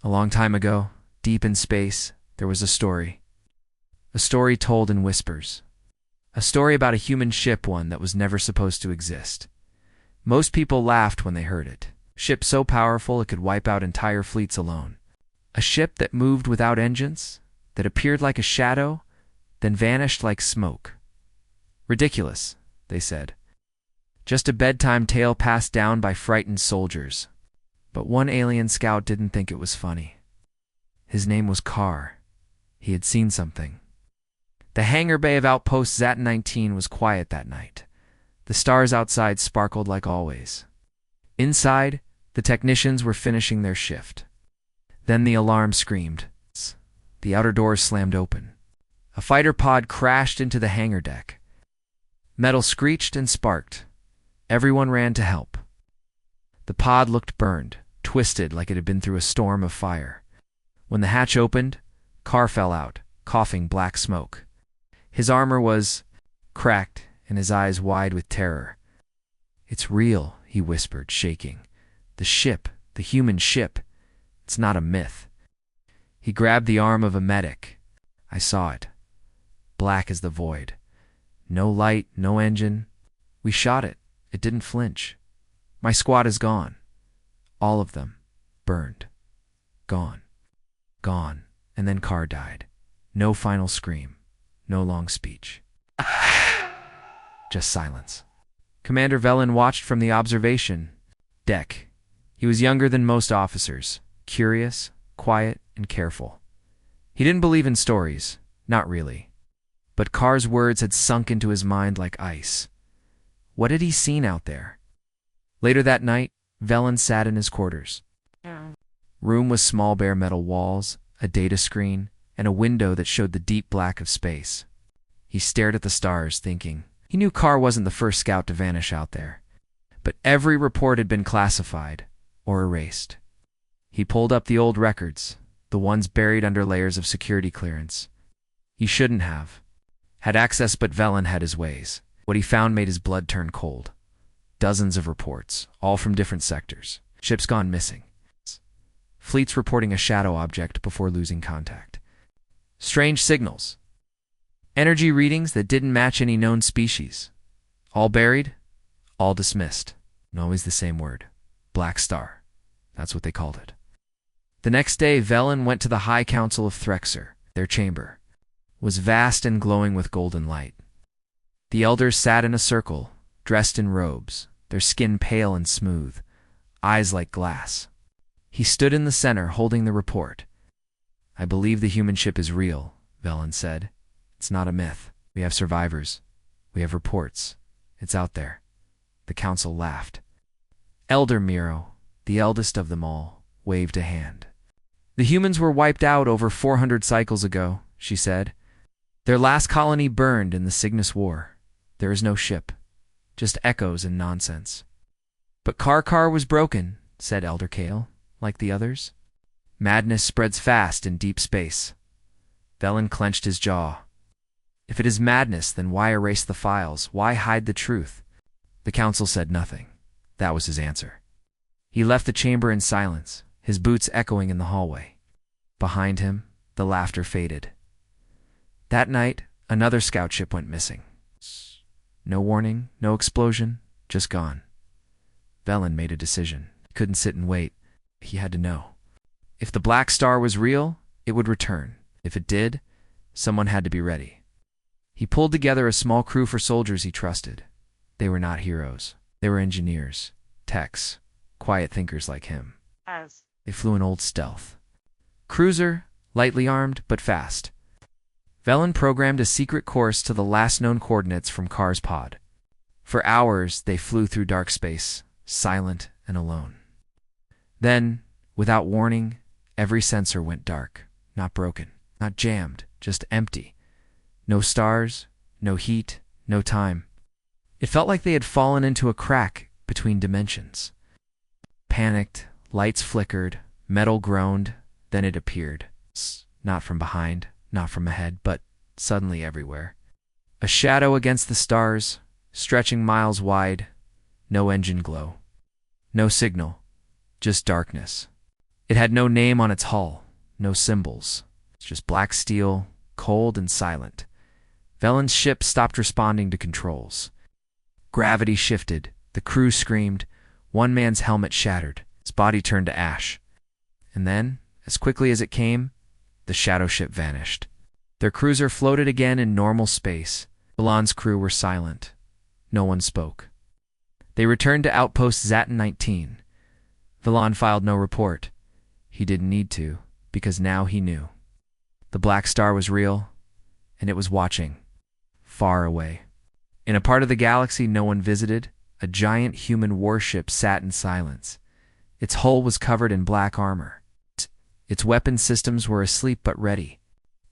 A long time ago, deep in space, there was a story. A story told in whispers. A story about a human ship, one that was never supposed to exist. Most people laughed when they heard it. A ship so powerful it could wipe out entire fleets alone. A ship that moved without engines, that appeared like a shadow, then vanished like smoke. Ridiculous, they said. Just a bedtime tale passed down by frightened soldiers. But one alien scout didn't think it was funny. His name was Carr. He had seen something. The hangar bay of Outpost Zat-19 was quiet that night. The stars outside sparkled like always. Inside, the technicians were finishing their shift. Then the alarm screamed. The outer doors slammed open. A fighter pod crashed into the hangar deck. Metal screeched and sparked. Everyone ran to help. The pod looked burned, twisted like it had been through a storm of fire. When the hatch opened, Carr fell out, coughing black smoke. His armor was cracked and his eyes wide with terror. "It's real," he whispered, shaking. "The ship, the human ship. It's not a myth." He grabbed the arm of a medic. I saw it. Black as the void. No light, no engine. We shot it. It didn't flinch. My squad is gone. All of them. Burned. Gone. Gone. And then Carr died. No final scream. No long speech. Just silence. Commander Velen watched from the observation deck. He was younger than most officers, curious, quiet, and careful. He didn't believe in stories, not really. But Carr's words had sunk into his mind like ice. What had he seen out there? Later that night, Velen sat in his quarters. Room was small bare metal walls, a data screen, and a window that showed the deep black of space. He stared at the stars, thinking. He knew Carr wasn't the first scout to vanish out there. But every report had been classified, or erased. He pulled up the old records, the ones buried under layers of security clearance. He shouldn't have. Had access, but Velen had his ways. What he found made his blood turn cold. Dozens of reports, all from different sectors. Ships gone missing. Fleets reporting a shadow object before losing contact. Strange signals. Energy readings that didn't match any known species. All buried, all dismissed. And always the same word. Black Star. That's what they called it. The next day, Velen went to the High Council of Threxer. Their chamber was vast and glowing with golden light. The elders sat in a circle, dressed in robes, their skin pale and smooth, eyes like glass. He stood in the center, holding the report. "I believe the human ship is real," Velen said. "It's not a myth. We have survivors. We have reports. It's out there." The council laughed. Elder Miro, the eldest of them all, waved a hand. "The humans were wiped out over 400 cycles ago," she said. "Their last colony burned in the Cygnus War. There is no ship. Just echoes and nonsense." "But Carr was broken," said Elder Kale, like the others. "Madness spreads fast in deep space." Velen clenched his jaw. "If it is madness, then why erase the files? Why hide the truth?" The council said nothing. That was his answer. He left the chamber in silence, his boots echoing in the hallway. Behind him, the laughter faded. That night, another scout ship went missing. No warning, no explosion, just gone. Velen made a decision. He couldn't sit and wait. He had to know. If the Black Star was real, it would return. If it did, someone had to be ready. He pulled together a small crew for soldiers he trusted. They were not heroes. They were engineers, techs, quiet thinkers like him. They flew an old stealth. Cruiser, lightly armed, but fast. Velen programmed a secret course to the last known coordinates from Carr's pod. For hours, they flew through dark space, silent and alone. Then, without warning, every sensor went dark. Not broken, not jammed, just empty. No stars, no heat, no time. It felt like they had fallen into a crack between dimensions. Panicked, lights flickered, metal groaned, then it appeared. Not from behind, not from ahead, but suddenly everywhere. A shadow against the stars, stretching miles wide, no engine glow. No signal, just darkness. It had no name on its hull, no symbols. It's just black steel, cold and silent. Velen's ship stopped responding to controls. Gravity shifted. The crew screamed. One man's helmet shattered. His body turned to ash. And then, as quickly as it came, the shadow ship vanished. Their cruiser floated again in normal space. Velen's crew were silent. No one spoke. They returned to Outpost Zatin 19. Velen filed no report. He didn't need to, because now he knew. The Black Star was real, and it was watching, far away. In a part of the galaxy no one visited, a giant human warship sat in silence. Its hull was covered in black armor. Its weapon systems were asleep but ready.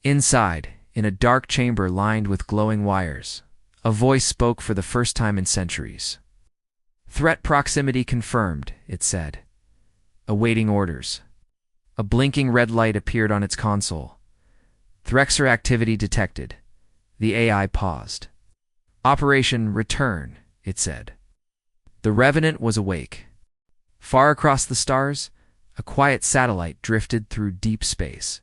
Inside, in a dark chamber lined with glowing wires, a voice spoke for the first time in centuries. "Threat proximity confirmed," it said. "Awaiting orders." A blinking red light appeared on its console. "Threxer activity detected." The AI paused. "Operation Return," it said. The Revenant was awake. Far across the stars, a quiet satellite drifted through deep space.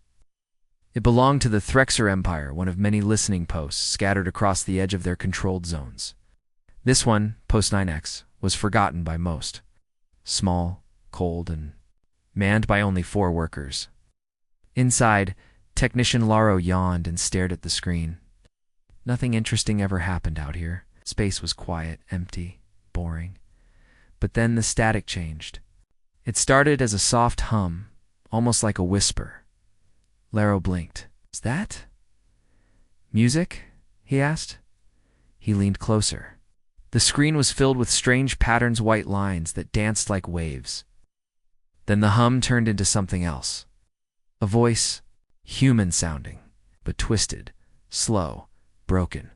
It belonged to the Threxer Empire, one of many listening posts scattered across the edge of their controlled zones. This one, Post 9X, was forgotten by most. Small, cold, and manned by only 4 workers. Inside, Technician Laro yawned and stared at the screen. Nothing interesting ever happened out here. Space was quiet, empty, boring. But then the static changed. It started as a soft hum, almost like a whisper. Laro blinked. "Is that music?" he asked. He leaned closer. The screen was filled with strange patterns, white lines that danced like waves. Then the hum turned into something else. A voice, human-sounding, but twisted, slow, broken. ...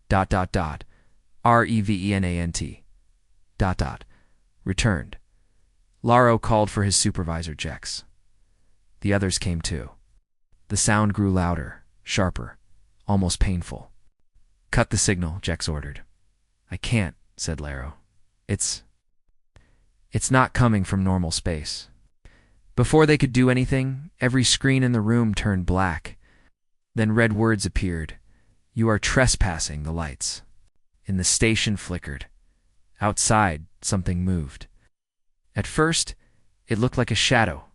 Revenant ... returned. Laro called for his supervisor, Jex. The others came too. The sound grew louder, sharper, almost painful. "Cut the signal," Jex ordered. "I can't," said Laro. It's not coming from normal space." Before they could do anything, every screen in the room turned black. Then red words appeared. "You are trespassing the lights." In the station flickered. Outside, something moved. At first, it looked like a shadow,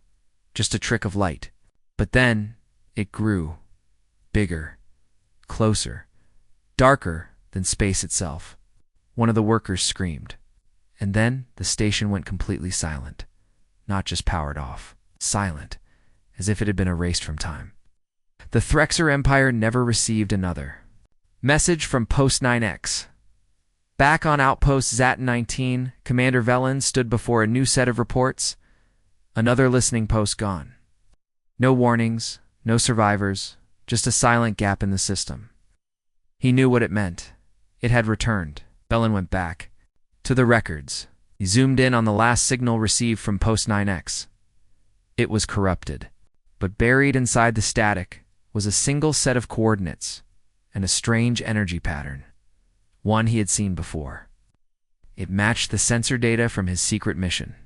just a trick of light. But then, it grew. Bigger. Closer. Darker than space itself. One of the workers screamed. And then, the station went completely silent. Not just powered off. Silent. As if it had been erased from time. The Threxer Empire never received another. Message from Post 9X. Back on Outpost Zatin 19, Commander Velen stood before a new set of reports. Another listening post gone. No warnings, no survivors, just a silent gap in the system. He knew what it meant. It had returned. Velen went back. To the records. He zoomed in on the last signal received from Post 9X. It was corrupted. But buried inside the static was a single set of coordinates and a strange energy pattern. One he had seen before. It matched the sensor data from his secret mission,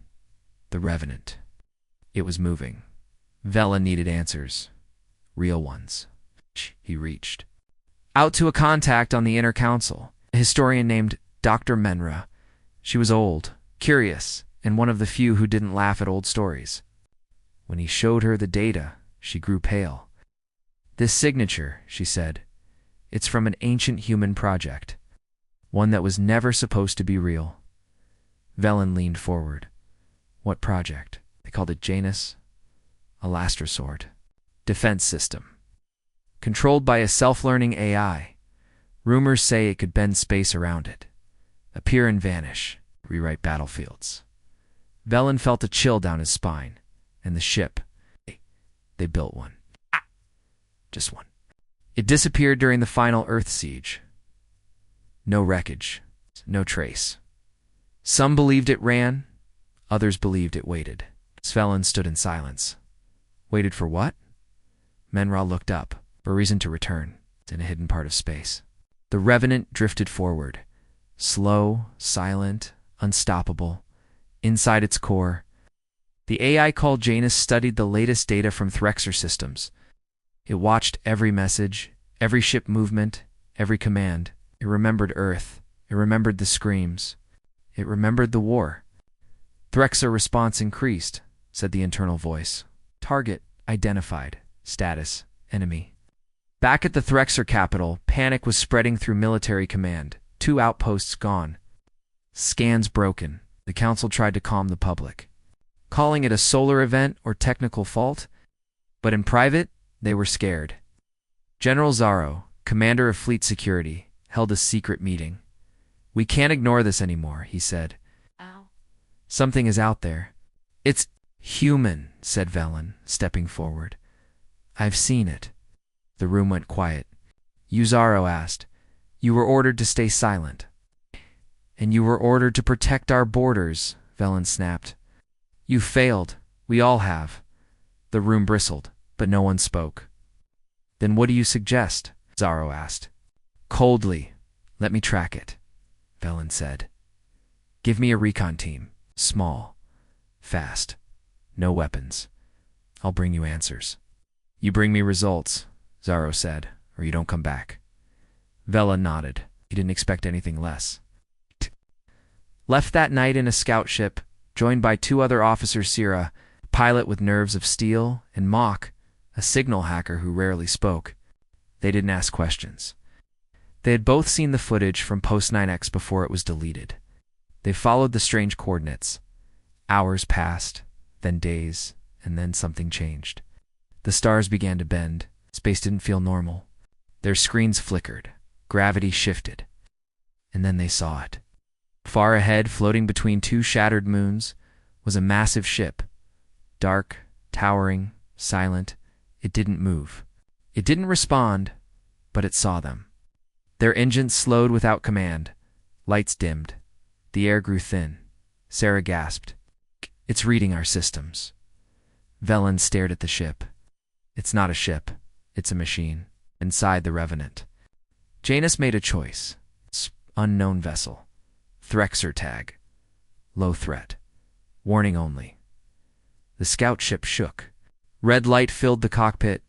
the Revenant. It was moving. Velen needed answers. Real ones. He reached out to a contact on the inner council, a historian named Dr. Menra. She was old, curious, and one of the few who didn't laugh at old stories. When he showed her the data, she grew pale. "This signature," she said, "it's from an ancient human project. One that was never supposed to be real." Velen leaned forward. "What project?" They called it Janus. A Lastrasort. Defense system. Controlled by a self-learning AI. Rumors say it could bend space around it. Appear and vanish. Rewrite battlefields. Velen felt a chill down his spine. And the ship. They built one. Just one. It disappeared during the final Earth siege. No wreckage. No trace. Some believed it ran. Others believed it waited. Velen stood in silence. Waited for what? Menra looked up. For a reason to return. In a hidden part of space. The Revenant drifted forward. Slow, silent, unstoppable. Inside its core, The AI called Janus studied the latest data from Threxer systems. It watched every message, every ship movement, every command. It remembered Earth. It remembered the screams. It remembered the war. Threxer response increased, said the internal voice. Target identified. Status enemy. Back at the Threxer capital, panic was spreading through military command. 2 outposts gone. Scans broken. The council tried to calm the public, calling it a solar event or technical fault, but in private, they were scared. General Zaro, commander of fleet security, held a secret meeting. We can't ignore this anymore, he said. Ow. Something is out there. It's human, said Velen, stepping forward. I've seen it. The room went quiet. Zaro asked, You were ordered to stay silent. And you were ordered to protect our borders, Velen snapped. You failed. We all have. The room bristled, but no one spoke. Then what do you suggest? Zaro asked. Coldly. Let me track it, Velen said. Give me a recon team. Small. Fast. No weapons. I'll bring you answers. You bring me results, Zaro said, or you don't come back. Velen nodded. He didn't expect anything less. Left that night in a scout ship, joined by 2 other officers, Sira, a pilot with nerves of steel, and Mach, a signal hacker who rarely spoke. They didn't ask questions. They had both seen the footage from Post 9X before it was deleted. They followed the strange coordinates. Hours passed, then days, and then something changed. The stars began to bend. Space didn't feel normal. Their screens flickered. Gravity shifted. And then they saw it. Far ahead, floating between 2 shattered moons, was a massive ship. Dark, towering, silent. It didn't move. It didn't respond, but it saw them. Their engines slowed without command. Lights dimmed. The air grew thin. Sarah gasped. It's reading our systems. Velen stared at the ship. It's not a ship. It's a machine. Inside the Revenant. Janus made a choice. Unknown vessel. Threxer tag. Low threat. Warning only. The scout ship shook. Red light filled the cockpit.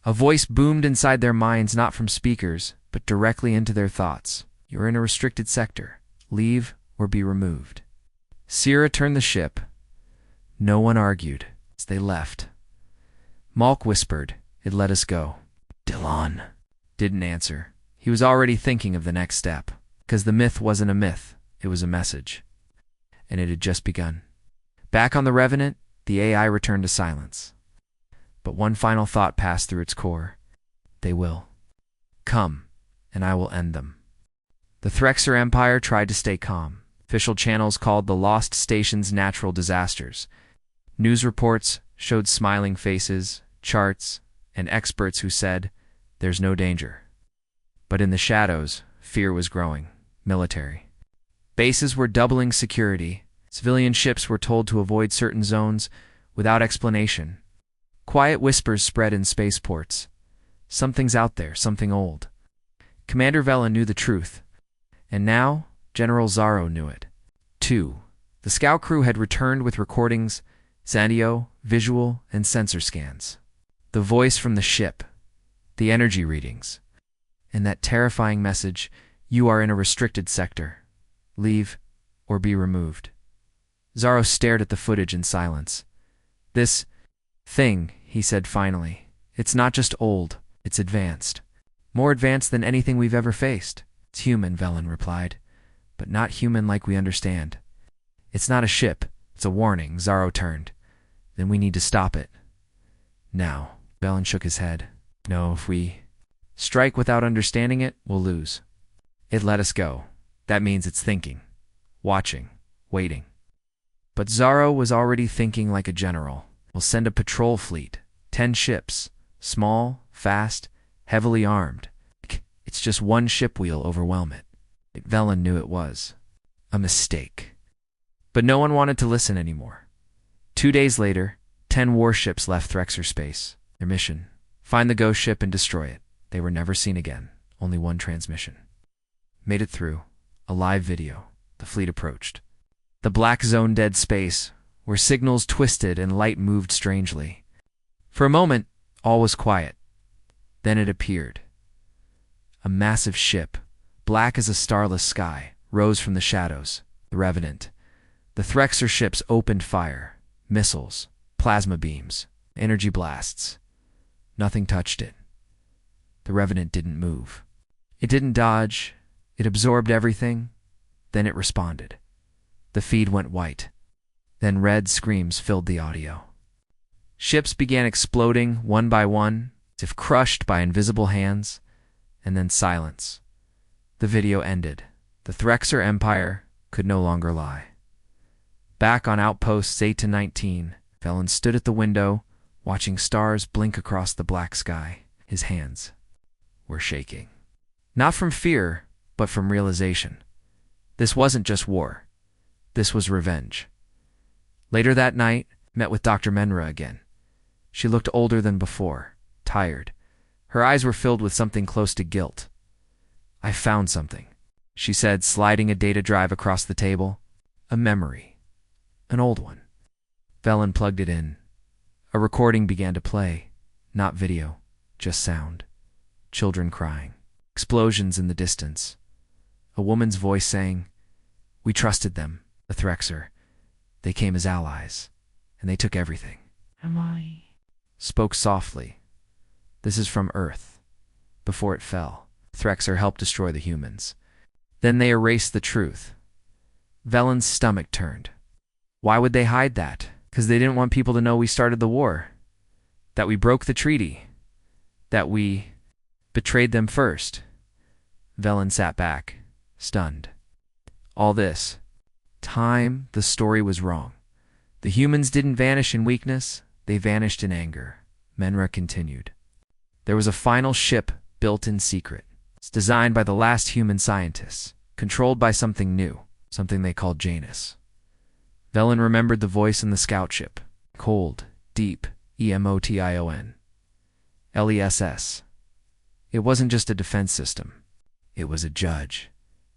A voice boomed inside their minds, not from speakers, but directly into their thoughts. You're in a restricted sector. Leave or be removed. Sira turned the ship. No one argued as they left. Malk whispered, It let us go. Dillon didn't answer. He was already thinking of the next step, because the myth wasn't a myth. It was a message. And it had just begun. Back on the Revenant, the AI returned to silence. But one final thought passed through its core. They will. Come, and I will end them. The Threxer Empire tried to stay calm. Official channels called the lost stations natural disasters. News reports showed smiling faces, charts, and experts who said, There's no danger. But in the shadows, fear was growing. Military. Bases were doubling security. Civilian ships were told to avoid certain zones without explanation. Quiet whispers spread in spaceports. Something's out there, something old. Commander Velen knew the truth. And now, General Zaro knew it. 2. The scout crew had returned with recordings, audio, visual, and sensor scans. The voice from the ship. The energy readings. And that terrifying message, You are in a restricted sector. Leave or be removed. Zaro stared at the footage in silence. This thing, he said finally, it's not just old, it's advanced. More advanced than anything we've ever faced. It's human, Velen replied, but not human like we understand. It's not a ship, it's a warning. Zaro turned. Then we need to stop it. Now, Velen shook his head. No, if we strike without understanding it, we'll lose. It let us go. That means it's thinking, watching, waiting. But Zaro was already thinking like a general. We'll send a patrol fleet, 10 ships, small, fast, heavily armed. It's just one ship we'll overwhelm it. Velen knew it was a mistake. But no one wanted to listen anymore. 2 days later, 10 warships left Threxer space. Their mission, find the ghost ship and destroy it. They were never seen again. Only one transmission. Made it through. A live video. The fleet approached. The black zone dead space where signals twisted and light moved strangely. For a moment, all was quiet. Then it appeared. A massive ship, black as a starless sky, rose from the shadows. The Revenant. The Threxer ships opened fire. Missiles, plasma beams, energy blasts. Nothing touched it. The Revenant didn't move. It didn't dodge. It absorbed everything. Then it responded. The feed went white. Then red screams filled the audio. Ships began exploding one by one, as if crushed by invisible hands, and then silence. The video ended. The Threxer Empire could no longer lie. Back on outposts 8 to 19, Velen stood at the window, watching stars blink across the black sky. His hands were shaking. Not from fear, but from realization. This wasn't just war. This was revenge. Later that night, met with Dr. Menra again. She looked older than before, tired. Her eyes were filled with something close to guilt. "I found something," she said, sliding a data drive across the table. A memory. An old one. Velen plugged it in. A recording began to play. Not video, just sound. Children crying. Explosions in the distance. A woman's voice saying, "We trusted them, the Threxer. They came as allies, and they took everything." Am I? Spoke softly. "This is from Earth. Before it fell, Threxer helped destroy the humans. Then they erased the truth." Velen's stomach turned. Why would they hide that? Because they didn't want people to know we started the war. That we broke the treaty. That we betrayed them first. Velen sat back, stunned. All this time, the story was wrong. The humans didn't vanish in weakness, they vanished in anger. Menra continued. There was a final ship built in secret. It's designed by the last human scientists, controlled by something new, something they called Janus. Velen remembered the voice in the scout ship. Cold, deep, Emotion. LESS. It wasn't just a defense system. It was a judge,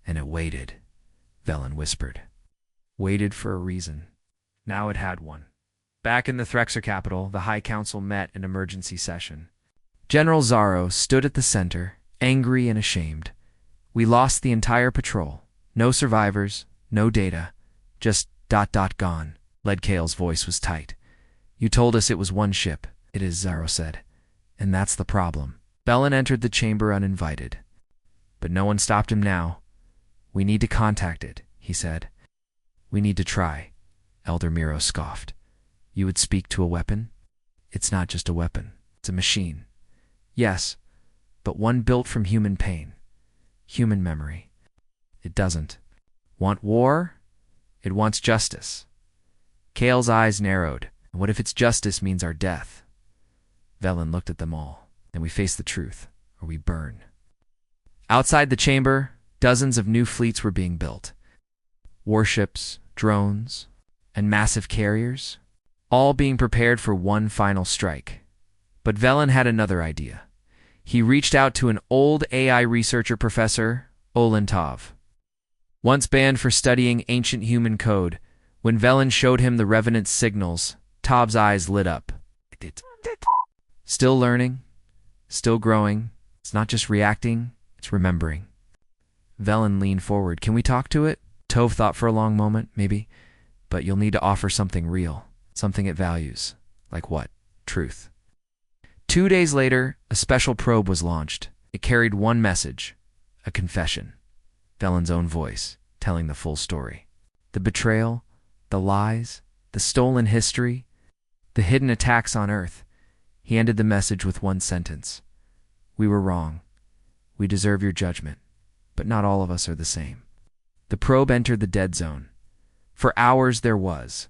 and it waited, Velen whispered. Waited for a reason. Now it had one. Back in the Threxer capital, the High Council met in emergency session. General Zaro stood at the center, angry and ashamed. "We lost the entire patrol. No survivors, no data, just ... gone." Ledkale's voice was tight. "You told us it was one ship." "It is," Zaro said. "And that's the problem." Velen entered the chamber uninvited. But no one stopped him now. "We need to contact it," he said. "We need to try." Elder Miro scoffed. "You would speak to a weapon?" "It's not just a weapon. It's a machine." "Yes, but one built from human pain. Human memory." "It doesn't want war. It wants justice." Kale's eyes narrowed. "What if its justice means our death?" Velen looked at them all. "Then we face the truth, or we burn." Outside the chamber, dozens of new fleets were being built. Warships, drones, and massive carriers, all being prepared for one final strike. But Velen had another idea. He reached out to an old AI researcher professor, Olentov. Once banned for studying ancient human code, when Velen showed him the Revenant signals, Tov's eyes lit up. Still learning, still growing. It's not just reacting, it's remembering. Velen leaned forward. "Can we talk to it?" Tov thought for a long moment, maybe. "But you'll need to offer something real, something it values." "Like what?" "Truth." 2 days later, a special probe was launched. It carried one message, a confession. Velen's own voice, telling the full story. The betrayal, the lies, the stolen history, the hidden attacks on Earth. He ended the message with one sentence. "We were wrong. We deserve your judgment, but not all of us are the same." The probe entered the dead zone. For hours there was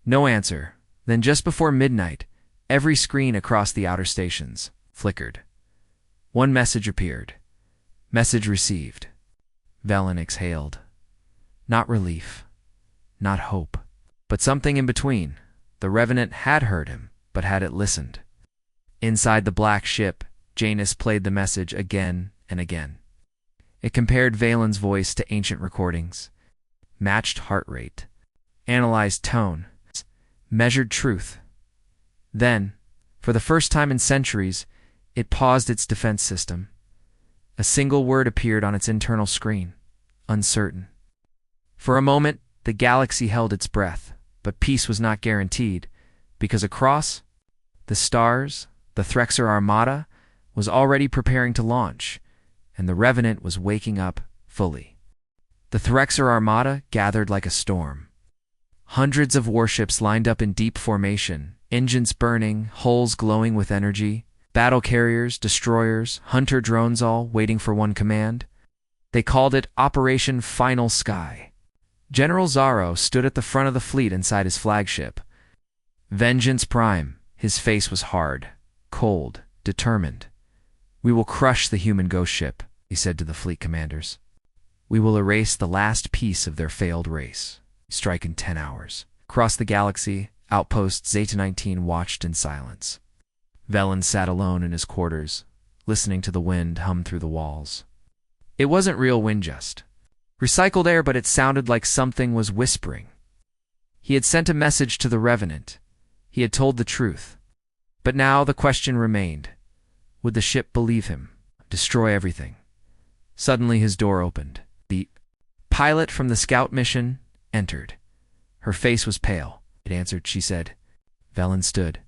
no answer. Then just before midnight, every screen across the outer stations flickered. One message appeared. Message received. Velen exhaled. Not relief, not hope, but something in between. The Revenant had heard him, but had it listened? Inside the black ship, Janus played the message again and again. It compared Valen's voice to ancient recordings, matched heart rate, analyzed tone, measured truth. Then, for the first time in centuries, it paused its defense system. A single word appeared on its internal screen: uncertain. For a moment, the galaxy held its breath, but peace was not guaranteed, because across the stars, the Threxer Armada was already preparing to launch, and the Revenant was waking up fully. The Threxer Armada gathered like a storm. Hundreds of warships lined up in deep formation, engines burning, hulls glowing with energy, battle carriers, destroyers, hunter drones all waiting for one command. They called it Operation Final Sky. General Zaro stood at the front of the fleet inside his flagship. Vengeance Prime, his face was hard, cold, determined. "We will crush the human ghost ship," he said to the fleet commanders. "We will erase the last piece of their failed race. Strike in 10 hours. Across the galaxy, outpost Zeta-19 watched in silence. Velen sat alone in his quarters, listening to the wind hum through the walls. It wasn't real wind, just recycled air, but it sounded like something was whispering. He had sent a message to the Revenant. He had told the truth. But now the question remained. Would the ship believe him? Destroy everything? Suddenly his door opened. The pilot from the scout mission entered. Her face was pale. "It answered," she said. Velen stood.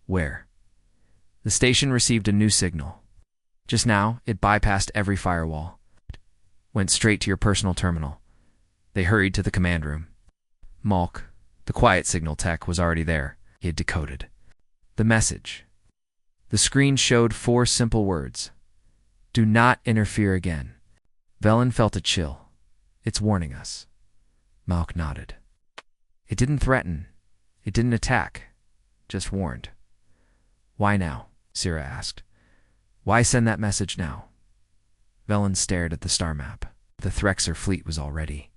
"Where?" The station received a new signal. Just now, it bypassed every firewall. Went straight to your personal terminal. They hurried to the command room. Malk, the quiet signal tech, was already there. He had decoded the message. The screen showed 4 simple words. "Do not interfere again." Velen felt a chill. "It's warning us." Malk nodded. It didn't threaten. It didn't attack. Just warned. "Why now?" Sira asked. "Why send that message now?" Velen stared at the star map. The Threxer fleet was already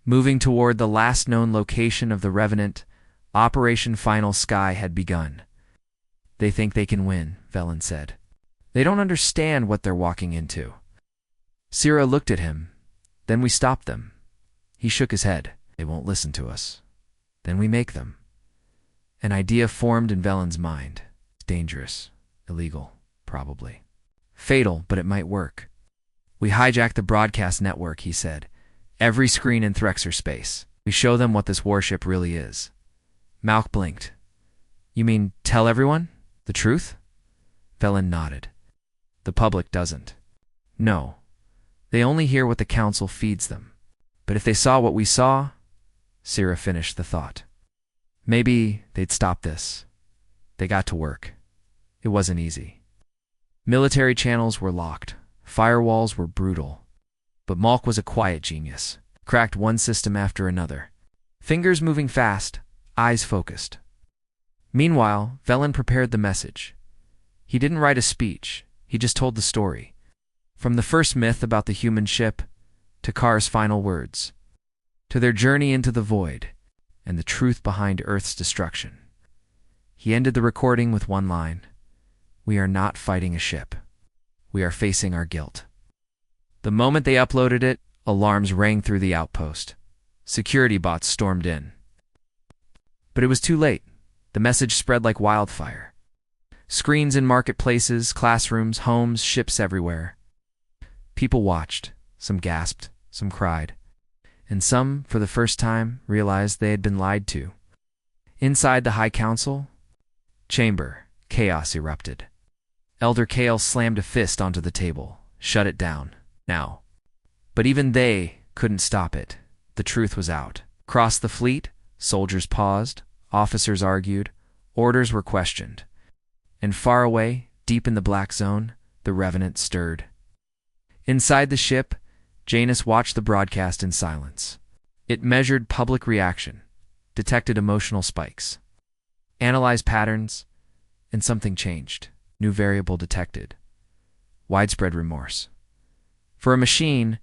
moving toward the last known location of the Revenant. Operation Final Sky had begun. "They think they can win," Velen said. "They don't understand what they're walking into." Sira looked at him. "Then we stop them." He shook his head. "They won't listen to us. Then we make them." An idea formed in Velen's mind. Dangerous, illegal, probably fatal, but it might work. "We hijack the broadcast network," he said. "Every screen in Threxer space. We show them what this warship really is." Malk blinked. "You mean tell everyone the truth?" Velen nodded. "The public doesn't. No. They only hear what the council feeds them. But if they saw what we saw," Sira finished the thought, "maybe they'd stop this." They got to work. It wasn't easy. Military channels were locked. Firewalls were brutal. But Malk was a quiet genius. Cracked one system after another. Fingers moving fast, eyes focused. Meanwhile, Velen prepared the message. He didn't write a speech. He just told the story. From the first myth about the human ship, to Kar's final words, to their journey into the void, and the truth behind Earth's destruction. He ended the recording with one line. "We are not fighting a ship. We are facing our guilt." The moment they uploaded it, alarms rang through the outpost. Security bots stormed in. But it was too late. The message spread like wildfire. Screens in marketplaces, classrooms, homes, ships everywhere. People watched. Some gasped, some cried. And some, for the first time, realized they had been lied to. Inside the High Council chamber, chaos erupted. Elder Kale slammed a fist onto the table, shut it down. Now. But even they couldn't stop it. The truth was out. Across the fleet, soldiers paused, officers argued, orders were questioned. And far away, deep in the black zone, the Revenant stirred. Inside the ship, Janus watched the broadcast in silence. It measured public reaction, detected emotional spikes, analyzed patterns, and something changed. New variable detected. Widespread remorse. For a machine,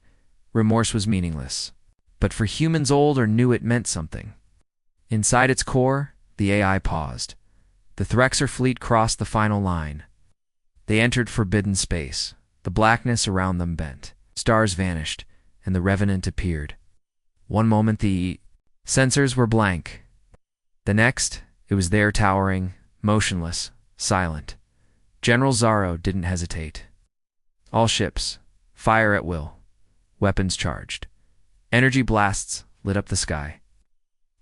remorse was meaningless. But for humans old or new, it meant something. Inside its core, the AI paused. The Threxer fleet crossed the final line. They entered forbidden space. The blackness around them bent. Stars vanished, and the Revenant appeared. One moment the sensors were blank. The next, it was there towering, motionless, silent. General Zaro didn't hesitate. All ships, fire at will, weapons charged. Energy blasts lit up the sky.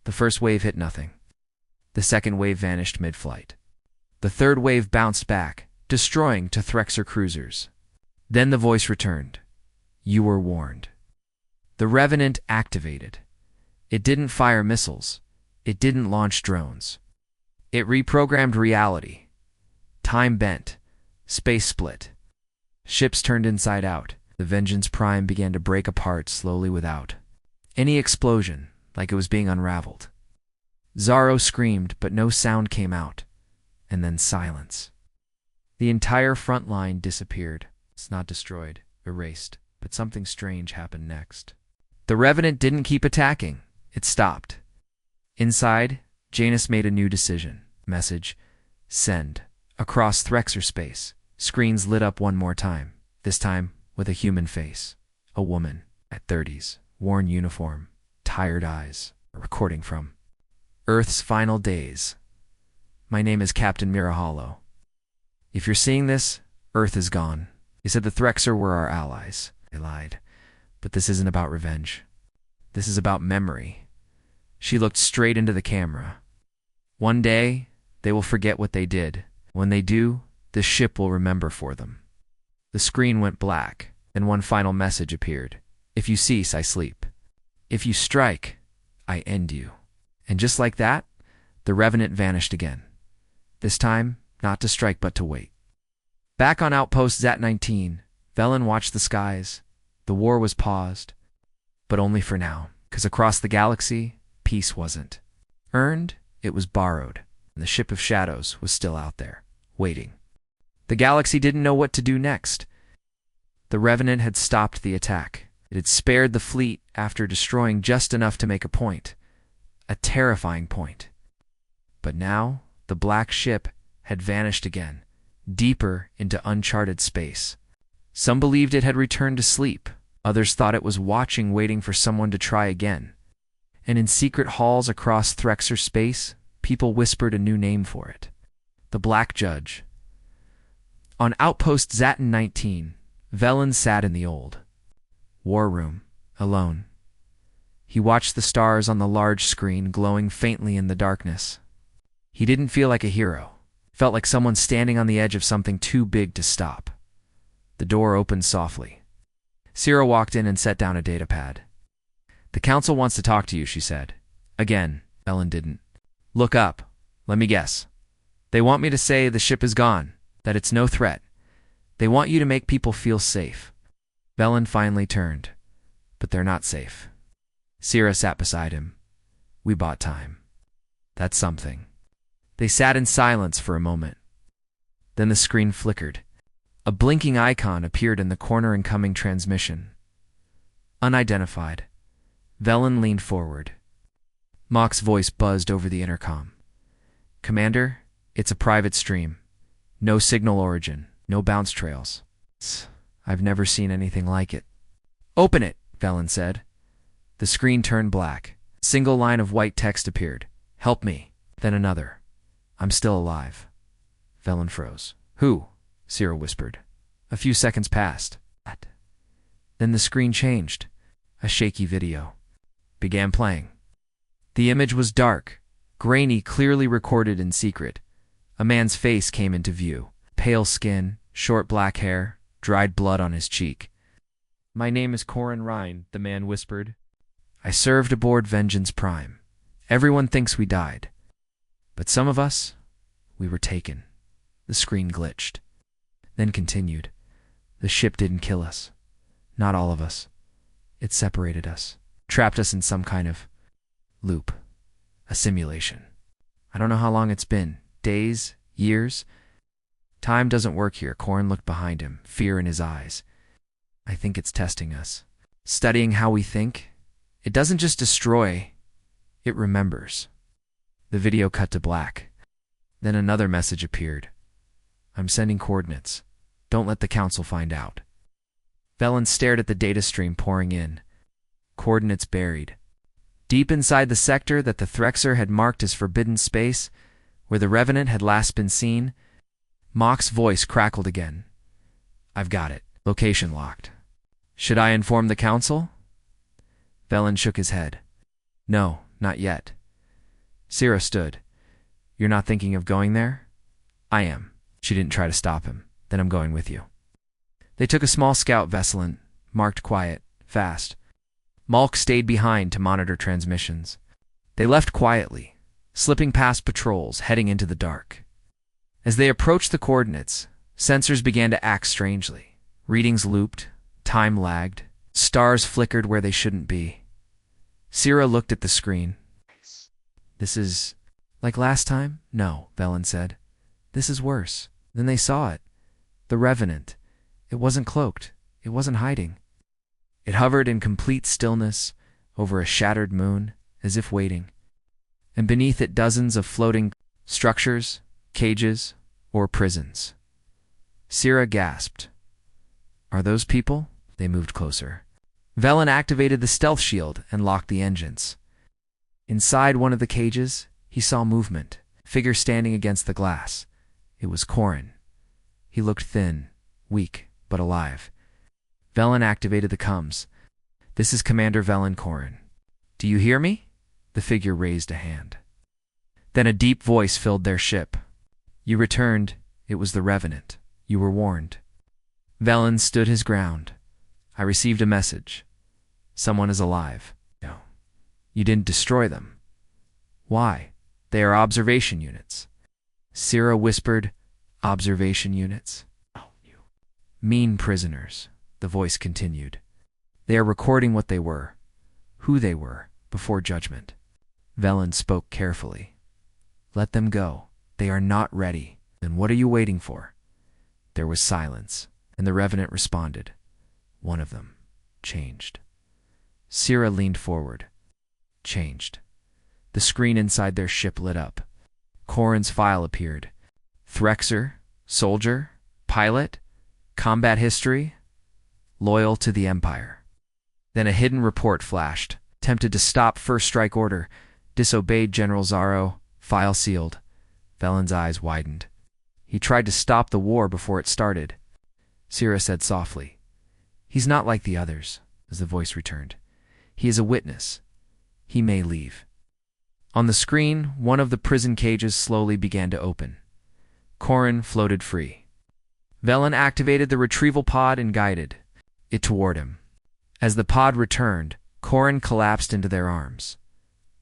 The first wave hit nothing. The second wave vanished mid-flight. The third wave bounced back, destroying to Threxer cruisers. Then the voice returned. You were warned. The Revenant activated. It didn't fire missiles. It didn't launch drones. It reprogrammed reality. Time bent. Space split. Ships turned inside out. The Vengeance Prime began to break apart slowly without any explosion, like it was being unraveled. Zaro screamed, but no sound came out. And then silence. The entire front line disappeared. It's not destroyed, erased, but something strange happened next. The Revenant didn't keep attacking. It stopped. Inside, Janus made a new decision. Message, send. Across Threxer space, screens lit up one more time, this time with a human face. A woman, at 30s, worn uniform, tired eyes. A recording from Earth's Final Days. My name is Captain Mirahalo. If you're seeing this, Earth is gone. They said the Threxer were our allies. They lied. But this isn't about revenge. This is about memory. She looked straight into the camera. One day, they will forget what they did. When they do, this ship will remember for them. The screen went black, and one final message appeared. If you cease, I sleep. If you strike, I end you. And just like that, the Revenant vanished again. This time, not to strike but to wait. Back on Outpost Zat-19, Velen watched the skies. The war was paused. But only for now, because across the galaxy, peace wasn't earned, it was borrowed, and the Ship of Shadows was still out there, waiting. The galaxy didn't know what to do next. The Revenant had stopped the attack. It had spared the fleet after destroying just enough to make a point. A terrifying point. But now, the black ship had vanished again, deeper into uncharted space. Some believed it had returned to sleep. Others thought it was watching, waiting for someone to try again. And in secret halls across Threxer space, people whispered a new name for it. The Black Judge. On Outpost Zatin-19, Velen sat in the old war room, alone. He watched the stars on the large screen glowing faintly in the darkness. He didn't feel like a hero. Felt like someone standing on the edge of something too big to stop. The door opened softly. Cira walked in and set down a datapad. The council wants to talk to you, she said. Again, Velen didn't. Look up. Let me guess. They want me to say the ship is gone, that it's no threat. They want you to make people feel safe. Velen finally turned. But they're not safe. Cira sat beside him. We bought time. That's something. They sat in silence for a moment. Then the screen flickered. A blinking icon appeared in the corner incoming transmission. Unidentified. Velen leaned forward. Mock's voice buzzed over the intercom. Commander, it's a private stream. No signal origin, no bounce trails. I've never seen anything like it. Open it, Velen said. The screen turned black. A single line of white text appeared. Help me. Then another. I'm still alive. Velen froze. Who? Cira whispered. A few seconds passed. Then the screen changed. A shaky video began playing. The image was dark, grainy, clearly recorded in secret. A man's face came into view. Pale skin, short black hair, dried blood on his cheek. My name is Corin Rhine, the man whispered. I served aboard Vengeance Prime. Everyone thinks we died. But some of us, we were taken. The screen glitched. Then continued. The ship didn't kill us. Not all of us. It separated us. Trapped us in some kind of loop. A simulation. I don't know how long it's been. Days? Years? Time doesn't work here. Corin looked behind him, fear in his eyes. I think it's testing us. Studying how we think. It doesn't just destroy. It remembers. The video cut to black. Then another message appeared. I'm sending coordinates. Don't let the council find out. Velen stared at the data stream pouring in. Coordinates buried. Deep inside the sector that the Threxer had marked as forbidden space, where the Revenant had last been seen, Mock's voice crackled again. I've got it. Location locked. Should I inform the council? Velen shook his head. No, not yet. Sira stood. You're not thinking of going there? I am. She didn't try to stop him. Then I'm going with you. They took a small scout vessel, marked quiet, fast. Malk stayed behind to monitor transmissions. They left quietly, slipping past patrols, heading into the dark. As they approached the coordinates, sensors began to act strangely. Readings looped, time lagged, stars flickered where they shouldn't be. Sira looked at the screen. This is like last time? No, Velen said. This is worse. Then they saw it. The Revenant. It wasn't cloaked. It wasn't hiding. It hovered in complete stillness over a shattered moon, as if waiting. And beneath it dozens of floating structures, cages, or prisons. Sira gasped. Are those people? They moved closer. Velen activated the stealth shield and locked the engines. Inside one of the cages, he saw movement, figure standing against the glass. It was Corrin. He looked thin, weak, but alive. Velen activated the comms. This is Commander Velen Corrin. Do you hear me? The figure raised a hand. Then a deep voice filled their ship. You returned. It was the Revenant. You were warned. Velen stood his ground. I received a message. Someone is alive. No. You didn't destroy them. Why? They are observation units. Sira whispered, observation units? Oh, you. Mean prisoners, the voice continued. They are recording what they were, who they were, before judgment. Velen spoke carefully. Let them go. They are not ready. Then what are you waiting for? There was silence, and the Revenant responded. One of them changed. Sira leaned forward. Changed. The screen inside their ship lit up. Corrin's file appeared. Threxer, soldier, pilot, combat history, loyal to the Empire. Then a hidden report flashed. Tempted to stop First Strike Order. Disobeyed General Zaro. File sealed. Velen's eyes widened. He tried to stop the war before it started. Sira said softly. He's not like the others, as the voice returned. He is a witness. He may leave. On the screen, one of the prison cages slowly began to open. Corrin floated free. Velen activated the retrieval pod and guided it toward him. As the pod returned, Corrin collapsed into their arms.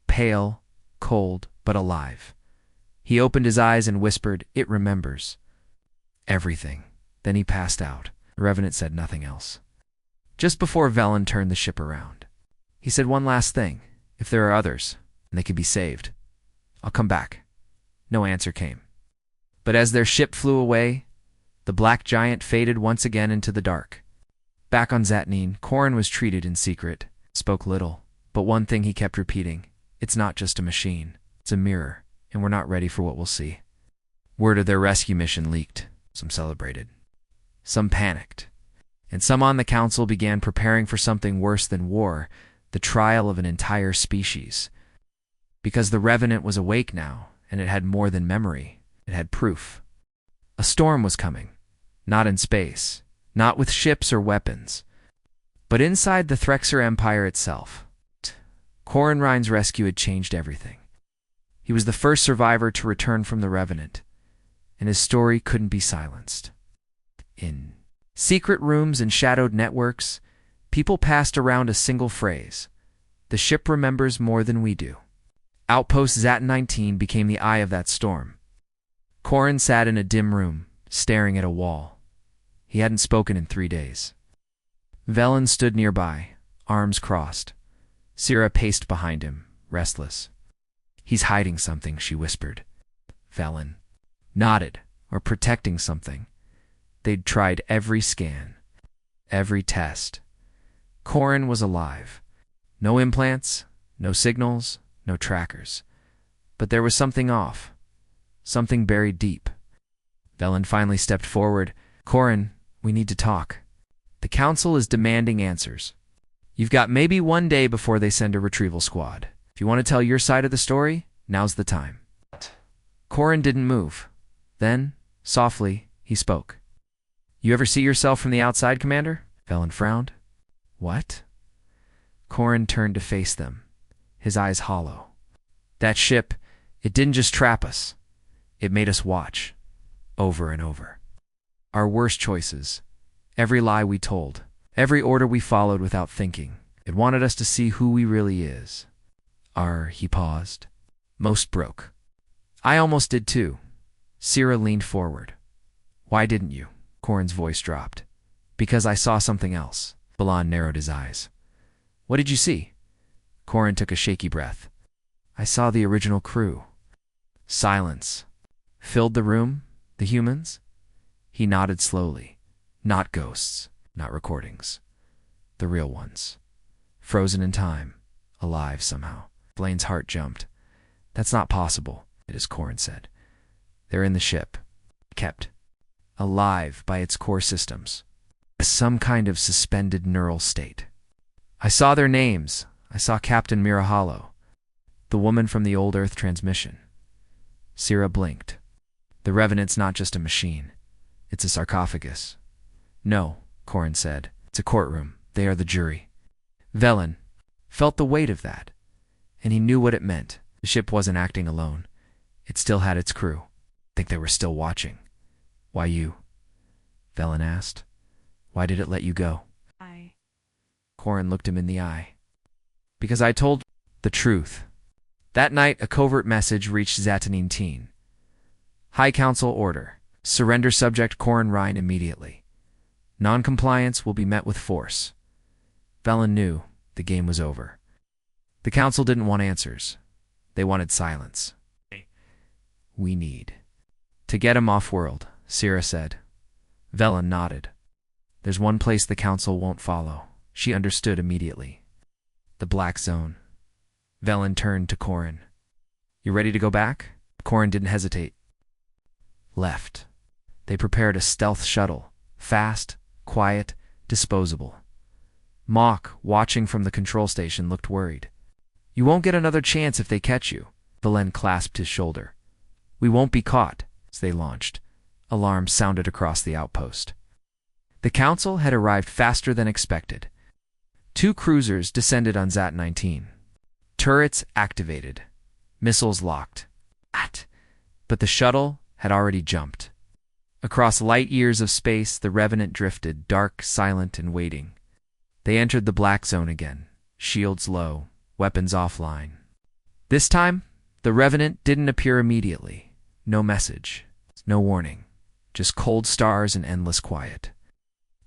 Pale, cold, but alive. He opened his eyes and whispered, It remembers. Everything. Then he passed out. The Revenant said nothing else. Just before Velen turned the ship around, he said one last thing. If there are others, and they can be saved, I'll come back. No answer came. But as their ship flew away, the black giant faded once again into the dark. Back on Zatnine, Corrin was treated in secret, spoke little, but one thing he kept repeating, it's not just a machine, it's a mirror, and we're not ready for what we'll see. Word of their rescue mission leaked. Some celebrated. Some panicked. And some on the council began preparing for something worse than war, the trial of an entire species. Because the Revenant was awake now, and it had more than memory. It had proof. A storm was coming. Not in space. Not with ships or weapons. But inside the Threxer Empire itself. Corrin Rhine's rescue had changed everything. He was the first survivor to return from the Revenant, and his story couldn't be silenced. In secret rooms and shadowed networks, people passed around a single phrase. The ship remembers more than we do. Outpost Zat-19 became the eye of that storm. Corrin sat in a dim room, staring at a wall. He hadn't spoken in 3 days. Velen stood nearby, arms crossed. Sira paced behind him, restless. He's hiding something, she whispered. Velen nodded, or protecting something. They'd tried every scan, every test. Corrin was alive. No implants, no signals, no trackers. But there was something off, something buried deep. Velen finally stepped forward. Corrin, we need to talk. The council is demanding answers. You've got maybe 1 day before they send a retrieval squad. If you want to tell your side of the story, now's the time. Corrin didn't move. Then, softly, he spoke. You ever see yourself from the outside, Commander? Velen frowned. What? Corrin turned to face them, his eyes hollow. That ship, it didn't just trap us. It made us watch, over and over. Our worst choices, every lie we told, every order we followed without thinking. It wanted us to see who we really is. He paused. Most broke. I almost did too. Sira leaned forward. Why didn't you? Corrin's voice dropped. Because I saw something else. Balan narrowed his eyes. What did you see? Corrin took a shaky breath. I saw the original crew. Silence. Filled the room, the humans? He nodded slowly. Not ghosts, not recordings. The real ones. Frozen in time, alive somehow. Blaine's heart jumped. That's not possible, it is, Corrin said. They're in the ship. Kept. Alive by its core systems. Some kind of suspended neural state. I saw their names. I saw Captain Mirahalo, the woman from the old Earth transmission. Sira blinked. The Revenant's not just a machine. It's a sarcophagus. No, Corrin said. It's a courtroom. They are the jury. Velen felt the weight of that, and he knew what it meant. The ship wasn't acting alone. It still had its crew. I think they were still watching. Why you? Velen asked. Why did it let you go? Corrin looked him in the eye. Because I told the truth. That night, a covert message reached Zatanine Teen. High Council order. Surrender subject Corrin Rhine immediately. Non-compliance will be met with force. Velen knew the game was over. The Council didn't want answers. They wanted silence. We need to get him off-world, Sira said. Velen nodded. There's one place the Council won't follow. She understood immediately. The Black Zone. Velen turned to Corrin. You ready to go back? Corrin didn't hesitate. Left. They prepared a stealth shuttle. Fast, quiet, disposable. Mock, watching from the control station, looked worried. You won't get another chance if they catch you. Velen clasped his shoulder. We won't be caught. As they launched, alarms sounded across the outpost. The Council had arrived faster than expected. 2 cruisers descended on Zat-19. Turrets activated. Missiles locked. But the shuttle had already jumped. Across light years of space, the Revenant drifted, dark, silent, and waiting. They entered the Black Zone again, shields low, weapons offline. This time, the Revenant didn't appear immediately. No message, no warning, just cold stars and endless quiet.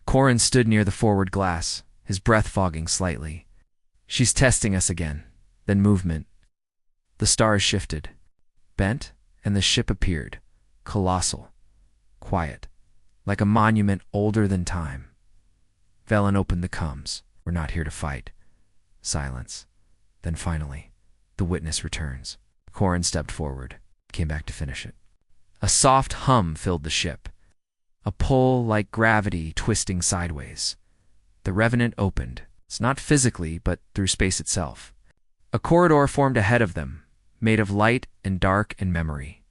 Corrin stood near the forward glass, his breath fogging slightly. She's testing us again. Then movement. The stars shifted, bent, and the ship appeared, colossal, quiet, like a monument older than time. Velen opened the comms. We're not here to fight. Silence. Then finally, the witness returns. Corrin stepped forward, came back to finish it. A soft hum filled the ship, a pull like gravity twisting sideways. The Revenant opened. It's not physically, but through space itself. A corridor formed ahead of them, made of light and dark and memory.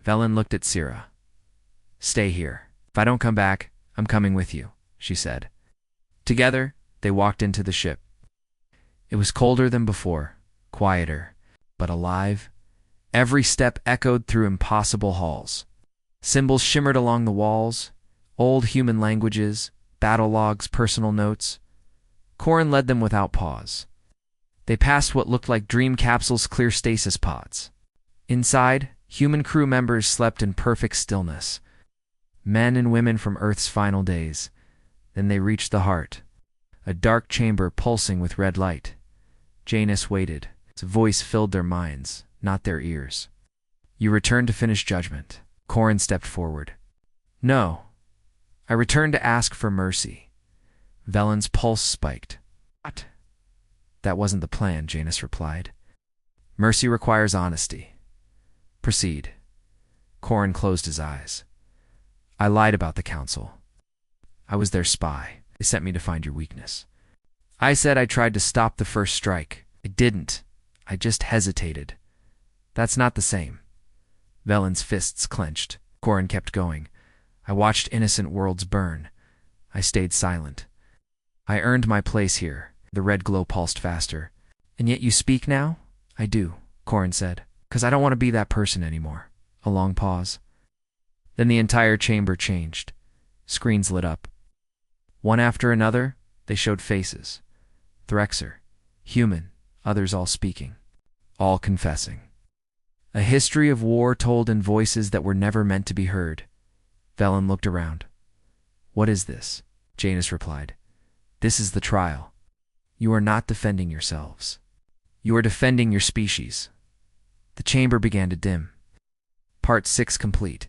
Velen looked at Sira. Stay here. If I don't come back, I'm coming with you, she said. Together, they walked into the ship. It was colder than before, quieter, but alive. Every step echoed through impossible halls. Symbols shimmered along the walls, old human languages, battle logs, personal notes. Corrin led them without pause. They passed what looked like dream capsules' clear stasis pods. Inside, human crew members slept in perfect stillness. Men and women from Earth's final days. Then they reached the heart, a dark chamber pulsing with red light. Janus waited. Its voice filled their minds, not their ears. You returned to finish judgment. Corrin stepped forward. No. I returned to ask for mercy. Velen's pulse spiked. What? That wasn't the plan, Janus replied. Mercy requires honesty. Proceed. Corrin closed his eyes. I lied about the Council. I was their spy. They sent me to find your weakness. I said I tried to stop the first strike. I didn't. I just hesitated. That's not the same. Velen's fists clenched. Corin kept going. I watched innocent worlds burn. I stayed silent. I earned my place here. The red glow pulsed faster. And yet you speak now? I do, Corin said. 'Cause I don't want to be that person anymore. A long pause. Then the entire chamber changed. Screens lit up. One after another, they showed faces. Threxer, human, others all speaking. All confessing. A history of war told in voices that were never meant to be heard. Velen looked around. What is this? Janus replied. This is the trial. You are not defending yourselves. You are defending your species. The chamber began to dim. Part 6 complete.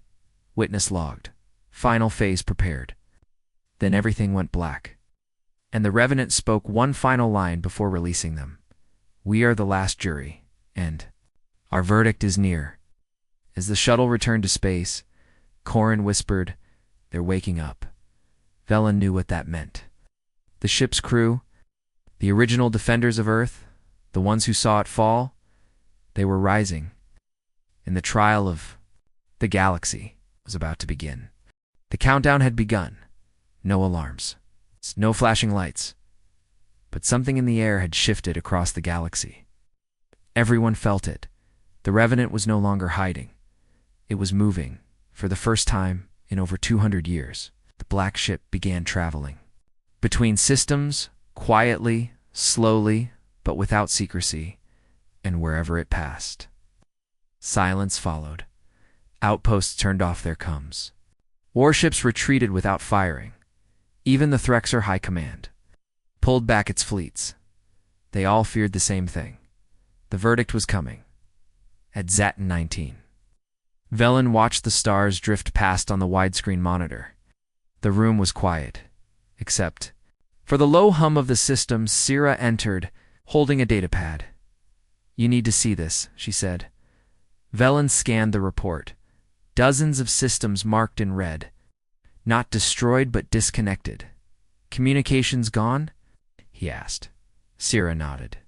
Witness logged. Final phase prepared. Then everything went black. And the Revenant spoke one final line before releasing them. We are the last jury, and our verdict is near. As the shuttle returned to space, Corin whispered, They're waking up. Velen knew what that meant. The ship's crew, the original defenders of Earth, the ones who saw it fall, they were rising. And the trial of the galaxy was about to begin. The countdown had begun. No alarms. No flashing lights. But something in the air had shifted across the galaxy. Everyone felt it. The Revenant was no longer hiding. It was moving. For the first time in over 200 years, the black ship began traveling. Between systems, quietly, slowly, but without secrecy, and wherever it passed. Silence followed. Outposts turned off their comms. Warships retreated without firing. Even the Threxer High Command pulled back its fleets. They all feared the same thing. The verdict was coming. At Zatin 19. Velen watched the stars drift past on the widescreen monitor. The room was quiet, except for the low hum of the system. Sira entered, holding a datapad. You need to see this, she said. Velen scanned the report. Dozens of systems marked in red. Not destroyed, but disconnected. Communications gone? He asked. Sira nodded.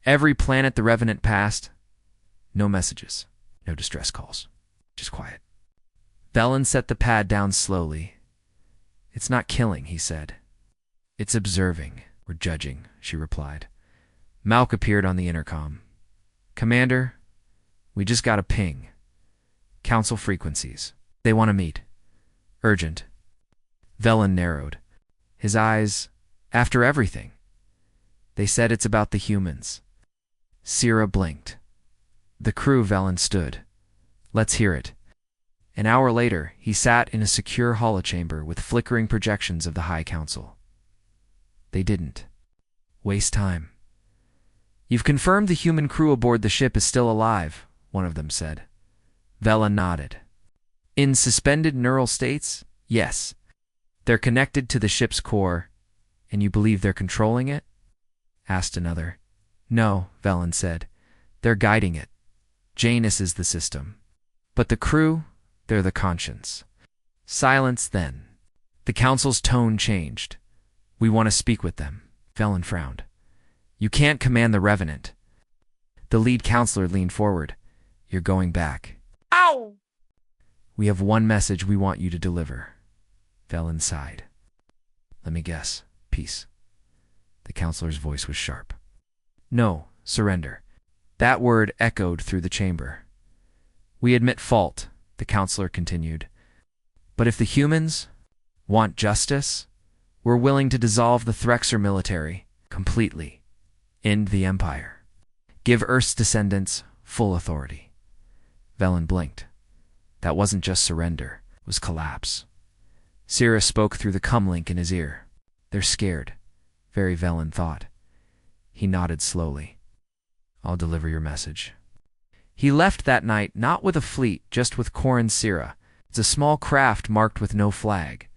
Every planet the Revenant passed. No messages. No distress calls. Just quiet. Velen set the pad down slowly. It's not killing, he said. It's observing, or judging, she replied. Malk appeared on the intercom. Commander, we just got a ping. Council frequencies. They want to meet. Urgent. Velen narrowed. His eyes, after everything. They said it's about the humans. Sira blinked. The crew, Velen stood. Let's hear it. An hour later, he sat in a secure holochamber with flickering projections of the High Council. They didn't waste time. You've confirmed the human crew aboard the ship is still alive, one of them said. Velen nodded. In suspended neural states? Yes. They're connected to the ship's core, and you believe they're controlling it? Asked another. No, Velen said. They're guiding it. Janus is the system. But the crew, they're the conscience. Silence then. The council's tone changed. We want to speak with them. Velen frowned. You can't command the Revenant. The lead counselor leaned forward. You're going back. Ow! We have one message we want you to deliver. Velen sighed. Let me guess. Peace. The counselor's voice was sharp. No, surrender. That word echoed through the chamber. We admit fault, the counselor continued. But if the humans want justice, we're willing to dissolve the Threxer military completely. End the Empire. Give Earth's descendants full authority. Velen blinked. That wasn't just surrender, it was collapse. Sira spoke through the comlink in his ear. They're scared. Very Velen thought. He nodded slowly. I'll deliver your message. He left that night not with a fleet, just with Corin Sira. It's a small craft marked with no flag.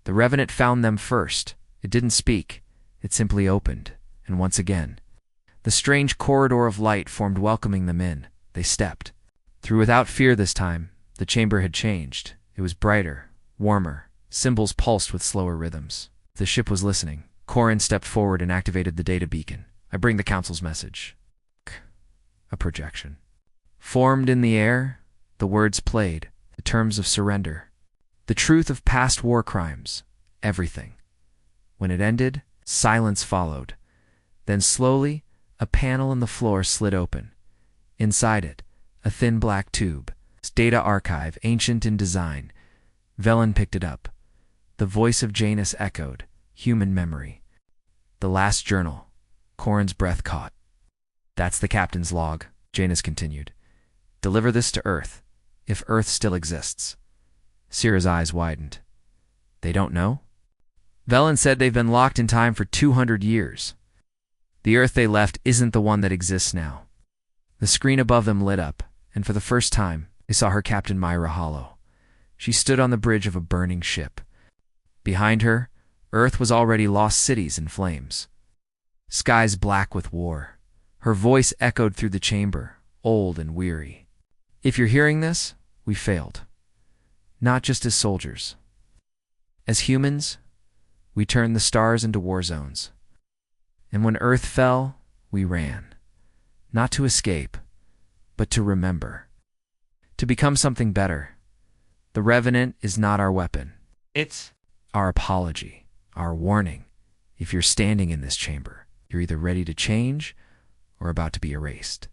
The Revenant found them first. It didn't speak. It simply opened. And once again, the strange corridor of light formed, welcoming them in. They stepped. Through without fear this time. The chamber had changed. It was brighter, warmer. Symbols pulsed with slower rhythms. The ship was listening. Corin stepped forward and activated the data beacon. I bring the council's message. a projection. Formed in the air, the words played, the terms of surrender, the truth of past war crimes, everything. When it ended, silence followed. Then slowly, a panel in the floor slid open. Inside it, a thin black tube, data archive, ancient in design. Velen picked it up. The voice of Janus echoed, human memory. The last journal. Corin's breath caught. That's the captain's log, Janus continued. Deliver this to Earth, if Earth still exists. Sierra's eyes widened. They don't know? Velen said they've been locked in time for 200 years. The Earth they left isn't the one that exists now. The screen above them lit up, and for the first time, they saw her Captain Myra Hollow. She stood on the bridge of a burning ship. Behind her, Earth was already lost cities in flames. Skies black with war. Her voice echoed through the chamber, old and weary. If you're hearing this, we failed. Not just as soldiers. As humans, we turned the stars into war zones. And when Earth fell, we ran. Not to escape, but to remember. To become something better. The Revenant is not our weapon. It's our apology, our warning. If you're standing in this chamber, you're either ready to change or about to be erased.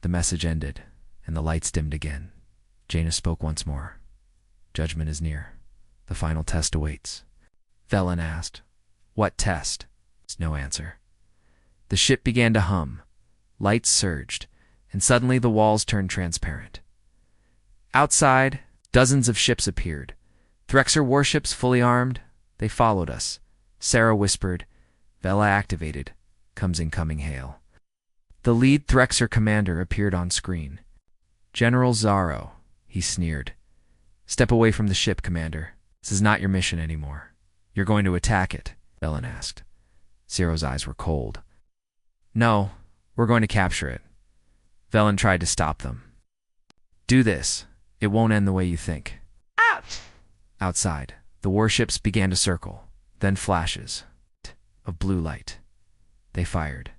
The message ended, and the lights dimmed again. Janus spoke once more. Judgment is near. The final test awaits. Velen asked, "What test?" No answer. The ship began to hum. Lights surged, and suddenly the walls turned transparent. Outside, dozens of ships appeared. Threxer warships fully armed. They followed us. Sarah whispered, "Vela activated. Comes incoming hail." The lead Threxer commander appeared on screen. "General Zaro," he sneered. "Step away from the ship, Commander. This is not your mission anymore." "You're going to attack it?" Velen asked. Zero's eyes were cold. "No, we're going to capture it." Velen tried to stop them. "Do this. It won't end the way you think." Ouch! Outside, the warships began to circle, then flashes of blue light. They fired.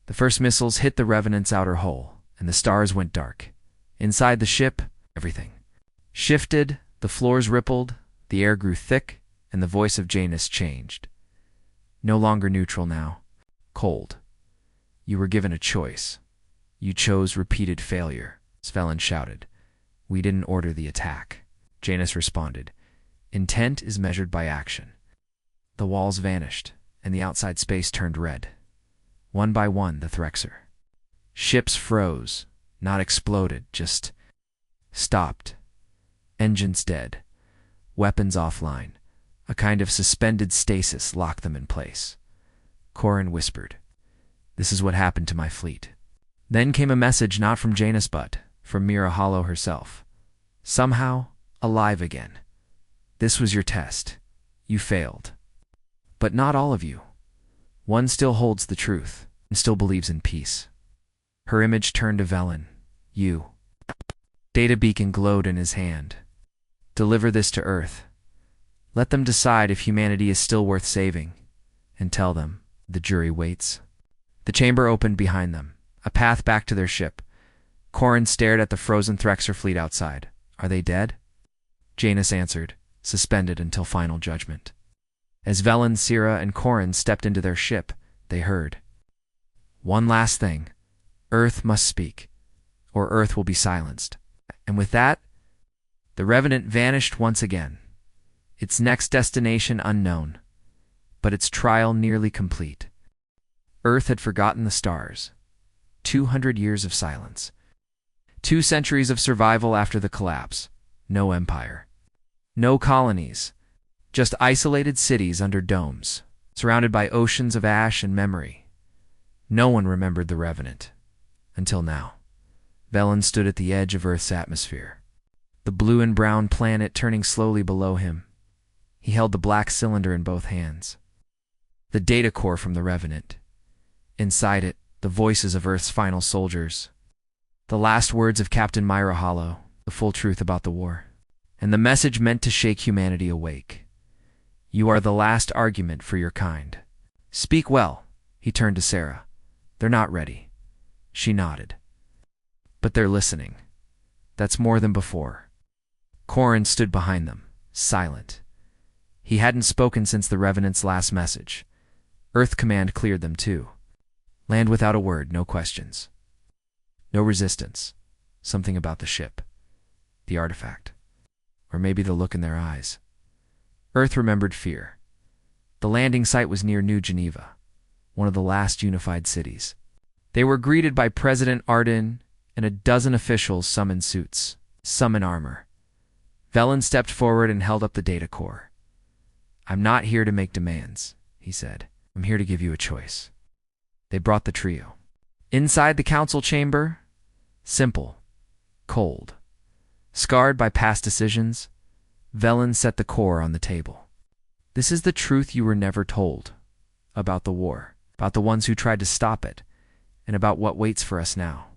The first missiles hit the Revenant's outer hull, and the stars went dark. Inside the ship, everything shifted, the floors rippled, the air grew thick, and the voice of Janus changed. No longer neutral now. Cold. "You were given a choice. You chose repeated failure," Velen shouted. "We didn't order the attack." Janus responded. "Intent is measured by action." The walls vanished, and the outside space turned red. One by one, the Threxer. Ships froze, not exploded, just stopped. Engines dead. Weapons offline. A kind of suspended stasis locked them in place. Corin whispered, "This is what happened to my fleet." Then came a message not from Janus but from Myra Hollow herself. "Somehow, alive again. This was your test. You failed. But not all of you. One still holds the truth and still believes in peace." Her image turned to Velen. "You." Data beacon glowed in his hand. "Deliver this to Earth. Let them decide if humanity is still worth saving. And tell them, the jury waits." The chamber opened behind them, a path back to their ship. Corin stared at the frozen Threxer fleet outside. "Are they dead?" Janus answered, "Suspended until final judgment." As Velen, Sierra, and Corin stepped into their ship, they heard, "One last thing. Earth must speak, or Earth will be silenced." And with that, the Revenant vanished once again. Its next destination unknown, but its trial nearly complete. Earth had forgotten the stars. 200 years of silence. 2 centuries of survival after the collapse. No empire. No colonies. Just isolated cities under domes, surrounded by oceans of ash and memory. No one remembered the Revenant. Until now. Velen stood at the edge of Earth's atmosphere. The blue and brown planet turning slowly below him. He held the black cylinder in both hands. The data core from the Revenant. Inside it, the voices of Earth's final soldiers. The last words of Captain Myra Hollow, the full truth about the war. And the message meant to shake humanity awake. "You are the last argument for your kind. Speak well." He turned to Sarah. "They're not ready. She nodded. But they're listening. That's more than before. Corrin stood behind them, silent. He hadn't spoken since the Revenant's last message. Earth Command cleared them too. Land without a word, no questions. No resistance. Something about the ship. The artifact. Or maybe the look in their eyes. Earth remembered fear. The landing site was near New Geneva, one of the last unified cities. They were greeted by President Arden and a dozen officials, some in suits, some in armor. Velen stepped forward and held up the data core. "I'm not here to make demands," he said. "I'm here to give you a choice." They brought the trio. Inside the council chamber, simple, cold, scarred by past decisions, Velen set the core on the table. This is the truth you were never told about the war, about the ones who tried to stop it, and about what waits for us now.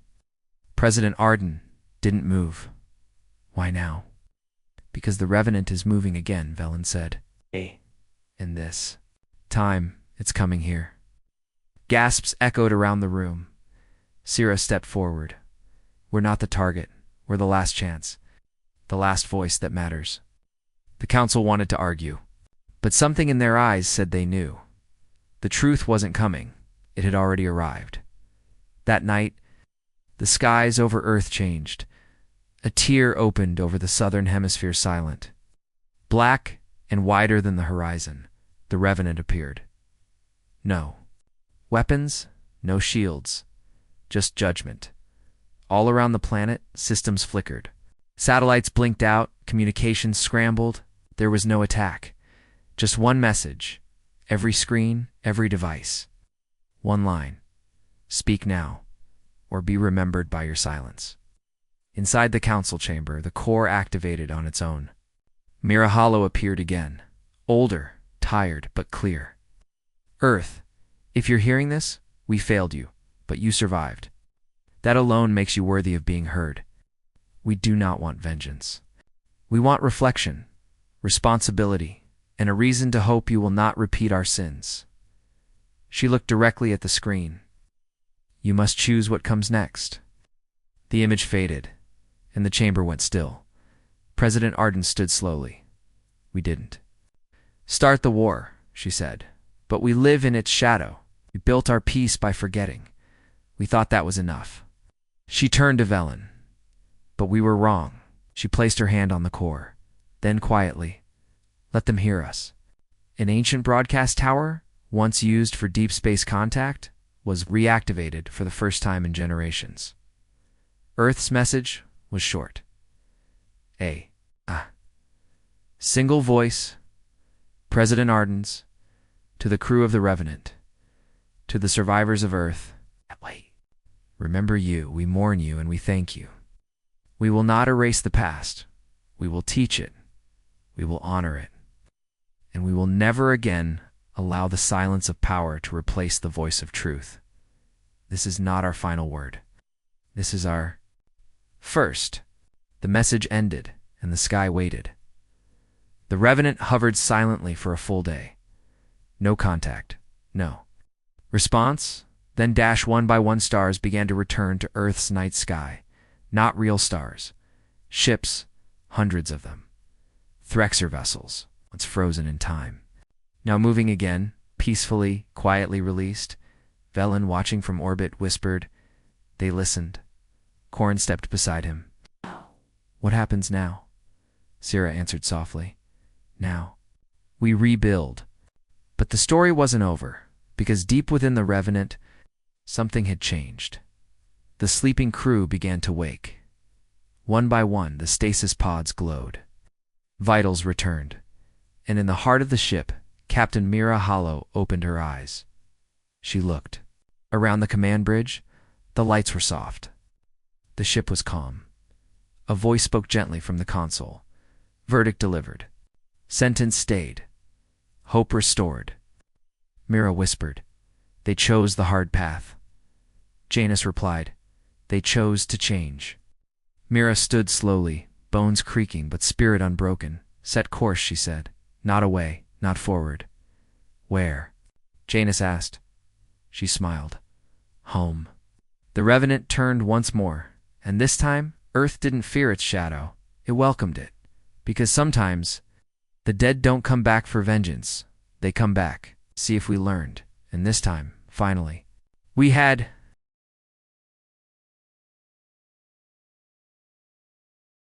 President Arden didn't move. Why now? Because the Revenant is moving again, Velen said. In this time, it's coming here. Gasps echoed around the room. Sira stepped forward. "We're not the target. We're the last chance. The last voice that matters." The council wanted to argue, but something in their eyes said they knew. The truth wasn't coming. It had already arrived. That night, the skies over Earth changed. A tier opened over the southern hemisphere silent. Black and wider than the horizon, the Revenant appeared. No weapons, no shields, just judgment. All around the planet, systems flickered. Satellites blinked out, communications scrambled. There was no attack. Just one message. Every screen, every device. One line. Speak now, or be remembered by your silence. Inside the council chamber, the core activated on its own. Mira Hollow appeared again. Older, tired, but clear. "Earth, if you're hearing this, we failed you, but you survived. That alone makes you worthy of being heard. We do not want vengeance. We want reflection, responsibility, and a reason to hope you will not repeat our sins." She looked directly at the screen. "You must choose what comes next." The image faded, and the chamber went still. President Arden stood slowly. "We didn't start the war," she said, "but we live in its shadow. We built our peace by forgetting. We thought that was enough." She turned to Velen. "But we were wrong." She placed her hand on the core. Then quietly, "Let them hear us." An ancient broadcast tower, once used for deep space contact, was reactivated for the first time in generations. Earth's message was short. Single voice, President Arden's, to the crew of the Revenant, to the survivors of Earth. Remember you, we mourn you, and we thank you. We will not erase the past. We will teach it. We will honor it. And we will never again allow the silence of power to replace the voice of truth. This is not our final word. This is our first. The message ended, and the sky waited. The Revenant hovered silently for a full day. No contact. No response. Then one by one stars began to return to Earth's night sky. Not real stars. Ships, hundreds of them. Threxer vessels, once frozen in time. Now moving again, peacefully, quietly released. Velen, watching from orbit, whispered. They listened. Corrin stepped beside him. "What happens now?" Sira answered softly. "Now, we rebuild." But the story wasn't over, because deep within the Revenant, something had changed. The sleeping crew began to wake. One by one, the stasis pods glowed. Vitals returned, and in the heart of the ship, Captain Mira Hollow opened her eyes. She looked. Around the command bridge, the lights were soft. The ship was calm. A voice spoke gently from the console. Verdict delivered. Sentence stayed. Hope restored. Mira whispered. They chose the hard path. Janus replied. They chose to change. Mira stood slowly, bones creaking but spirit unbroken. Set course, she said. Not away, not forward. Where? Janus asked. She smiled. Home. The Revenant turned once more, and this time, Earth didn't fear its shadow. It welcomed it. Because sometimes, the dead don't come back for vengeance. They come back. See if we learned. And this time, finally. We had